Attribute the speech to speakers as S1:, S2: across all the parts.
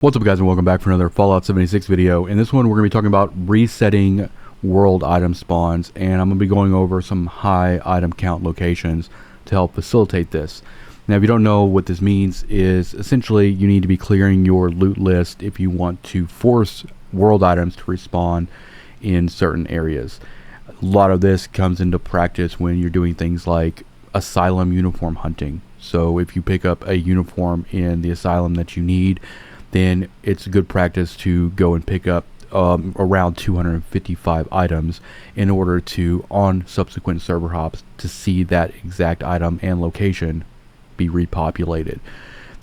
S1: What's up guys, and welcome back for another Fallout 76 video. In this one we're going to be talking about resetting world item spawns, and I'm going to be going over some high item count locations to help facilitate this. Now if you don't know what this means, is essentially you need to be clearing your loot list if you want to force world items to respawn in certain areas. A lot of this comes into practice when you're doing things like asylum uniform hunting. So if you pick up a uniform in the asylum that you need, then it's good practice to go and pick up around 255 items in order to, on subsequent server hops, to see that exact item and location be repopulated.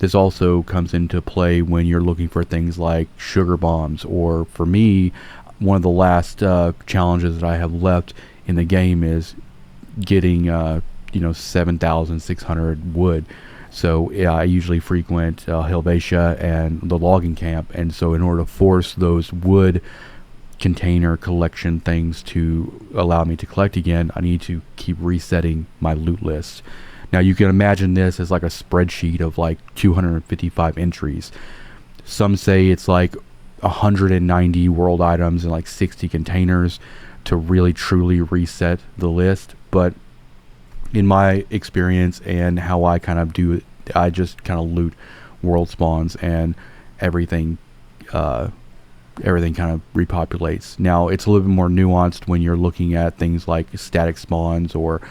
S1: This also comes into play when you're looking for things like sugar bombs, or for me, one of the last challenges that I have left in the game is getting 7,600 wood. So yeah, I usually frequent Helvetia and the logging camp, and so in order to force those wood container collection things to allow me to collect again, I need to keep resetting my loot list. Now you can imagine this as like a spreadsheet of like 255 entries. Some say it's like 190 world items and like 60 containers to really truly reset the list, but in my experience and how I kind of do it, I just kind of loot world spawns and everything kind of repopulates. Now it's a little bit more nuanced when you're looking at things like static spawns or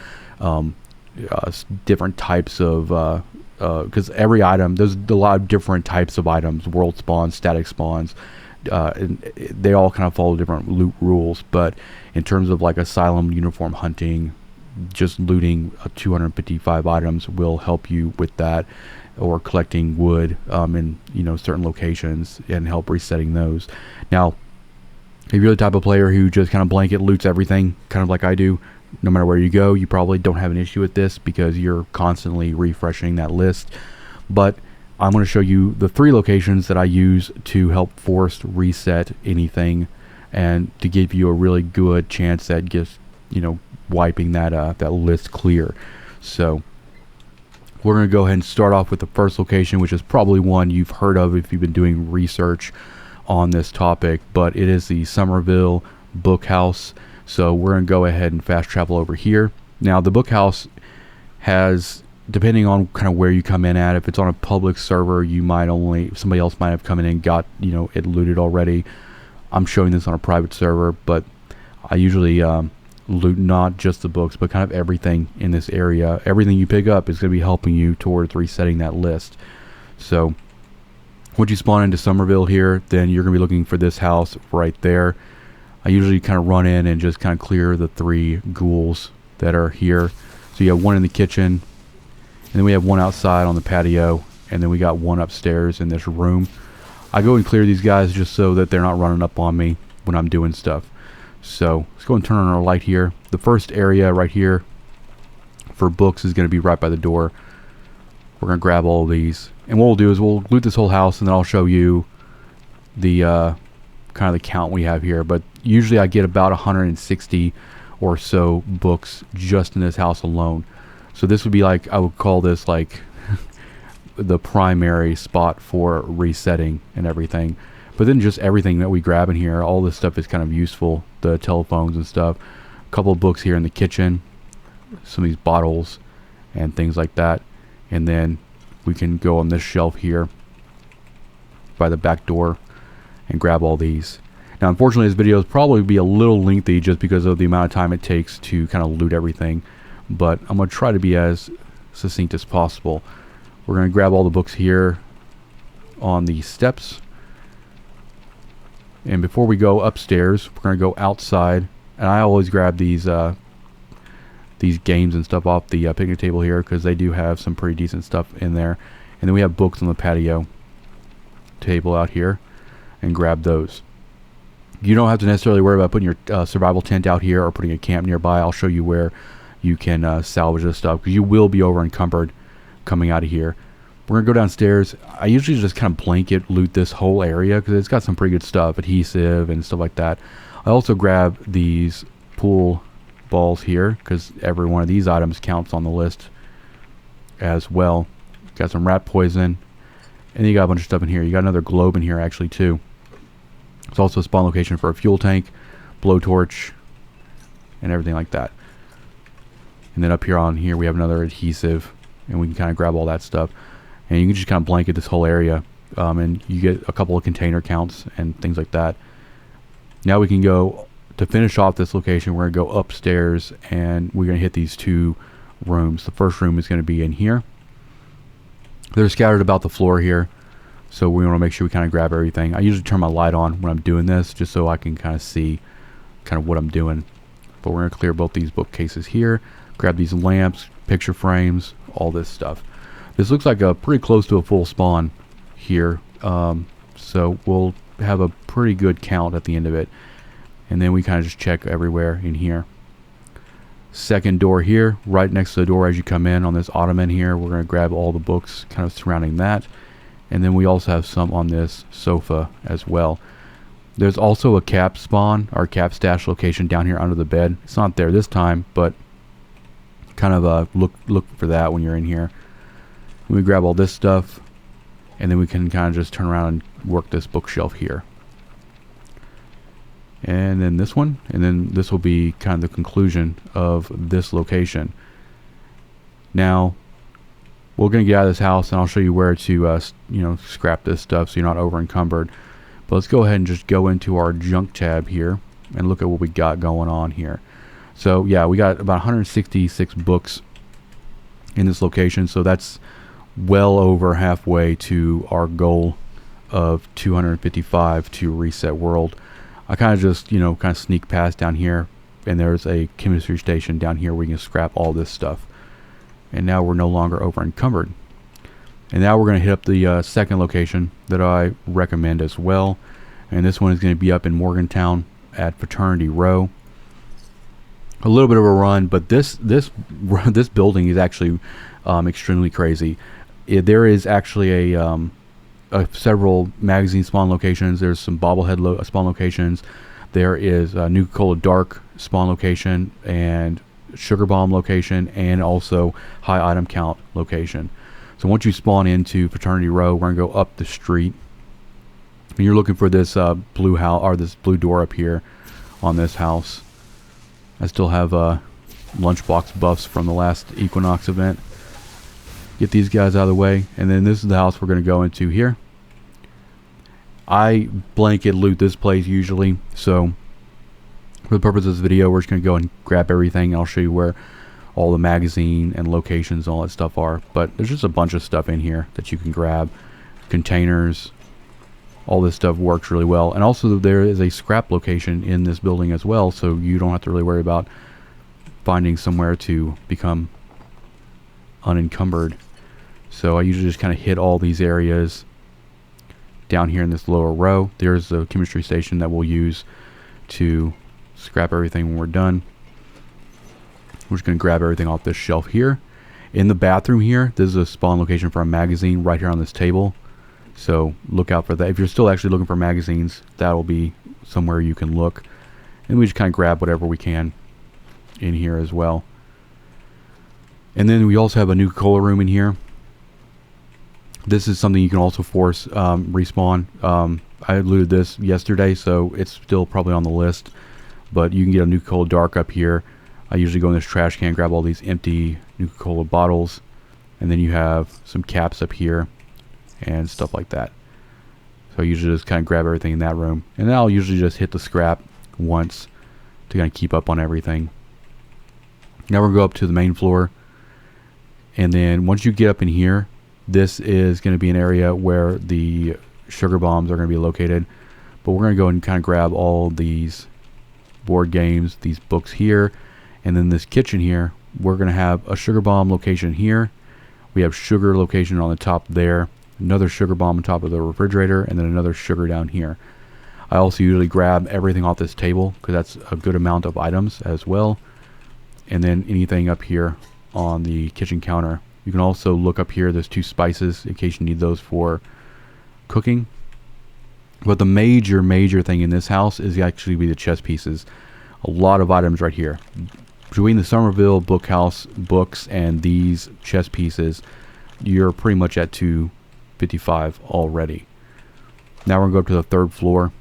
S1: different types of because every item, there's a lot of different types of items: world spawns, static spawns, and they all kind of follow different loot rules. But in terms of like asylum uniform hunting, just looting 255 items will help you with that, or collecting wood in certain locations and help resetting those. Now if you're the type of player who just kind of blanket loots everything, kind of like I do, no matter where you go, you probably don't have an issue with this because you're constantly refreshing that list. But I'm going to show you the 3 locations that I use to help force reset anything, and to give you a really good chance at just wiping that list clear. So we're going to go ahead and start off with the first location, which is probably one you've heard of if you've been doing research on this topic, but it is the Summersville book house. So we're going to go ahead and fast travel over here. Now the book house has, depending on kind of where you come in at, if it's on a public server, somebody else might have come in and got it looted already. I'm showing this on a private server, but I usually loot not just the books, but kind of everything in this area. Everything you pick up is going to be helping you towards resetting that list. So once you spawn into Summersville here, then you're going to be looking for this house right there. I usually kind of run in and just kind of clear the 3 ghouls that are here. So you have one in the kitchen, and then we have one outside on the patio, and then we got one upstairs in this room. I go and clear these guys just so that they're not running up on me when I'm doing stuff. So let's go and turn on our light here. The first area right here for books is going to be right by the door. We're going to grab all of these, and what we'll do is we'll loot this whole house, and then I'll show you the kind of the count we have here. But usually I get about 160 or so books just in this house alone. So this would be like, I would call this like the primary spot for resetting and everything. But then just everything that we grab in here, all this stuff is kind of useful. The telephones and stuff. A couple of books here in the kitchen. Some of these bottles and things like that. And then we can go on this shelf here by the back door and grab all these. Now unfortunately this video will probably be a little lengthy just because of the amount of time it takes to kind of loot everything. But I'm going to try to be as succinct as possible. We're going to grab all the books here on the steps. And before we go upstairs, we're going to go outside, and I always grab these games and stuff off the picnic table here because they do have some pretty decent stuff in there. And then we have books on the patio table out here, and grab those. You don't have to necessarily worry about putting your survival tent out here or putting a camp nearby. I'll show you where you can salvage this stuff, because you will be over encumbered coming out of here. We're going to go downstairs. I usually just kind of blanket loot this whole area because it's got some pretty good stuff, adhesive and stuff like that. I also grab these pool balls here because every one of these items counts on the list as well. Got some rat poison, And then you got a bunch of stuff in here. You got another globe in here actually too. It's also a spawn location for a fuel tank, blowtorch, and everything like that. And then up here on here we have another adhesive, and we can kind of grab all that stuff. And you can just kind of blanket this whole area, and you get a couple of container counts and things like that. Now we can go, to finish off this location, we're going to go upstairs and we're going to hit these 2 rooms. The first room is going to be in here. They're scattered about the floor here, so we want to make sure we kind of grab everything. I usually turn my light on when I'm doing this just so I can kind of see kind of what I'm doing. But we're going to clear both these bookcases here, grab these lamps, picture frames, all this stuff. This looks like a pretty close to a full spawn here, so we'll have a pretty good count at the end of it. And then we kind of just check everywhere in here. Second door here, right next to the door as you come in on this ottoman here, we're going to grab all the books kind of surrounding that. And then we also have some on this sofa as well. There's also a cap spawn, or cap stash location down here under the bed. It's not there this time, but kind of look for that when you're in here. We grab all this stuff, and then we can kind of just turn around and work this bookshelf here. And then this one, and then this will be kind of the conclusion of this location. Now we're going to get out of this house, and I'll show you where to scrap this stuff so you're not over encumbered. But let's go ahead and just go into our junk tab here and look at what we got going on here. So yeah, we got about 166 books in this location, so that's well over halfway to our goal of 255 to reset world. I kind of just kind of sneak past down here, and there's a chemistry station down here where we can scrap all this stuff. And now we're no longer over encumbered. And now we're going to hit up the second location that I recommend as well, and this one is going to be up in Morgantown at Fraternity Row. A little bit of a run, but this building is actually extremely crazy. There is actually several magazine spawn locations. There's some bobblehead spawn locations. There is a Nuka-Cola Dark spawn location and Sugar Bomb location, and also high item count location. So once you spawn into Fraternity Row, we're gonna go up the street, and you're looking for this blue house, or this blue door up here on this house. I still have lunchbox buffs from the last Equinox event. Get these guys out of the way, and then this is the house we're going to go into here. I blanket loot this place usually, so for the purpose of this video, we're just going to go and grab everything, and I'll show you where all the magazine and locations and all that stuff are. But there's just a bunch of stuff in here that you can grab. Containers, all this stuff works really well. And also there is a scrap location in this building as well, so you don't have to really worry about finding somewhere to become unencumbered. So I usually just kind of hit all these areas down here in this lower row. There's the chemistry station that we'll use to scrap everything when we're done. We're just going to grab everything off this shelf here. In the bathroom here, this is a spawn location for a magazine right here on this table. So look out for that. If you're still actually looking for magazines, that'll be somewhere you can look. And we just kind of grab whatever we can in here as well. And then we also have a Nuka-Cola room in here. This is something you can also force respawn. I looted this yesterday, so it's still probably on the list. But you can get a Nuka-Cola Dark up here. I usually go in this trash can, grab all these empty Nuka-Cola bottles, and then you have some caps up here and stuff like that. So I usually just kind of grab everything in that room, and then I'll usually just hit the scrap once to kind of keep up on everything. Now we're going to go up to the main floor, and then once you get up in here, this is going to be an area where the sugar bombs are going to be located. But we're going to go and kind of grab all these board games, these books here, and then this kitchen here. We're going to have a sugar bomb location here. We have sugar location on the top there, another sugar bomb on top of the refrigerator, and then another sugar down here. I also usually grab everything off this table because that's a good amount of items as well. And then anything up here on the kitchen counter. You can also look up here, there's 2 spices in case you need those for cooking. But the major thing in this house is actually be the chess pieces. A lot of items right here. Between the Summersville bookhouse books and these chess pieces, you're pretty much at 2 255 already. Now we're going to go up to the third floor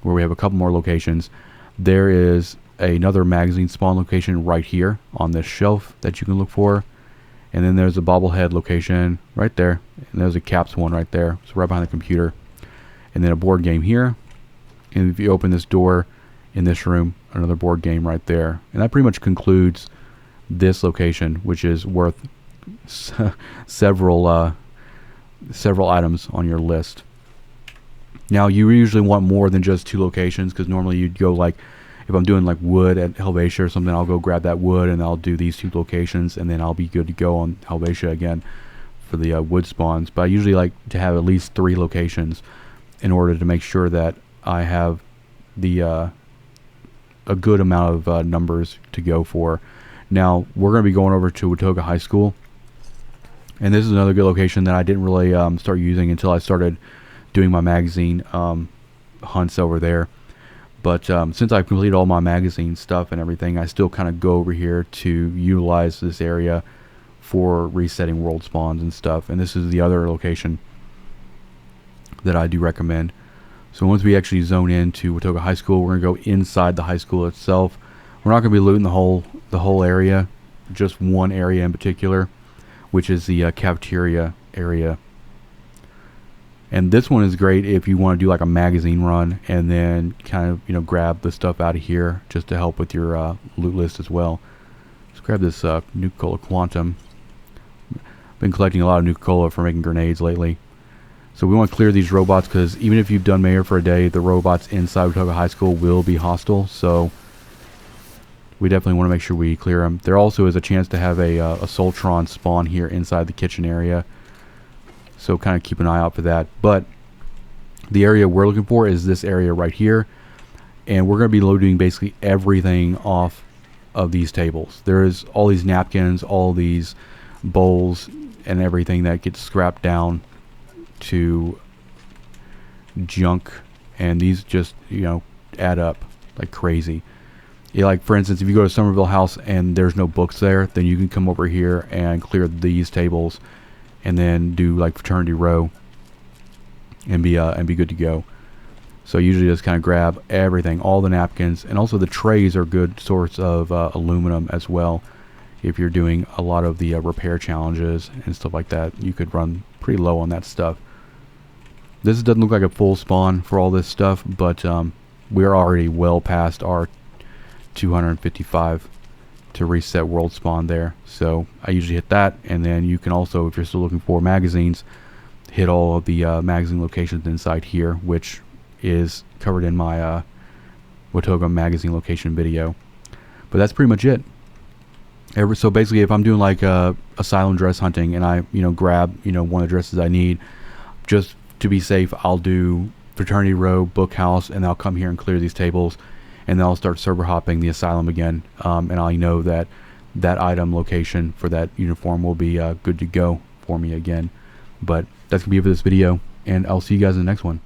S1: where we have a couple more locations. There is another magazine spawn location right here on this shelf that you can look for. And then there's a bobblehead location right there. And there's a caps one right there. So right behind the computer. And then a board game here. And if you open this door in this room, another board game right there. And that pretty much concludes this location, which is worth several items on your list. Now you usually want more than just 2 locations, because normally you'd go like, if I'm doing like wood at Helvetia or something, I'll go grab that wood and I'll do these 2 locations, and then I'll be good to go on Helvetia again for the wood spawns. But I usually like to have at least 3 locations in order to make sure that I have the a good amount of numbers to go for. Now we're going to be going over to Watoga High School, and this is another good location that I didn't really start using until I started doing my magazine hunts over there. But since I've completed all my magazine stuff and everything, I still kind of go over here to utilize this area for resetting world spawns and stuff. And this is the other location that I do recommend. So once we actually zone into Watoga High School, we're going to go inside the high school itself. We're not going to be looting the whole area, just one area in particular, which is the cafeteria area. And this one is great if you want to do like a magazine run and then kind of, you know, grab the stuff out of here just to help with your loot list as well. Let's grab this Nuka-Cola Quantum. Been collecting a lot of Nuka-Cola for making grenades lately. So we want to clear these robots, because even if you've done Mayor for a day, the robots inside Watoga High School will be hostile. So we definitely want to make sure we clear them. There also is a chance to have a Soltron spawn here inside the kitchen area. So kind of keep an eye out for that. But the area we're looking for is this area right here. And we're going to be loading basically everything off of these tables. There's all these napkins, all these bowls, and everything that gets scrapped down to junk. And these just, you know, add up like crazy. Yeah, like for instance, if you go to Summersville House and there's no books there, then you can come over here and clear these tables and then do like fraternity row and be good to go. So usually just kind of grab everything, all the napkins, and also the trays are good source of aluminum as well. If you're doing a lot of the repair challenges and stuff like that, you could run pretty low on that stuff. This doesn't look like a full spawn for all this stuff, but we're already well past our 255 to reset world spawn there. So I usually hit that, and then you can also, if you're still looking for magazines, hit all of the magazine locations inside here, which is covered in my Watoga magazine location video. But that's pretty much it. So basically, if I'm doing like asylum dress hunting and I grab one of the dresses I need, just to be safe, I'll do fraternity row, book house, and I'll come here and clear these tables, and then I'll start server hopping the asylum again, and I know that that item location for that uniform will be good to go for me again. But that's gonna be it for this video, and I'll see you guys in the next one.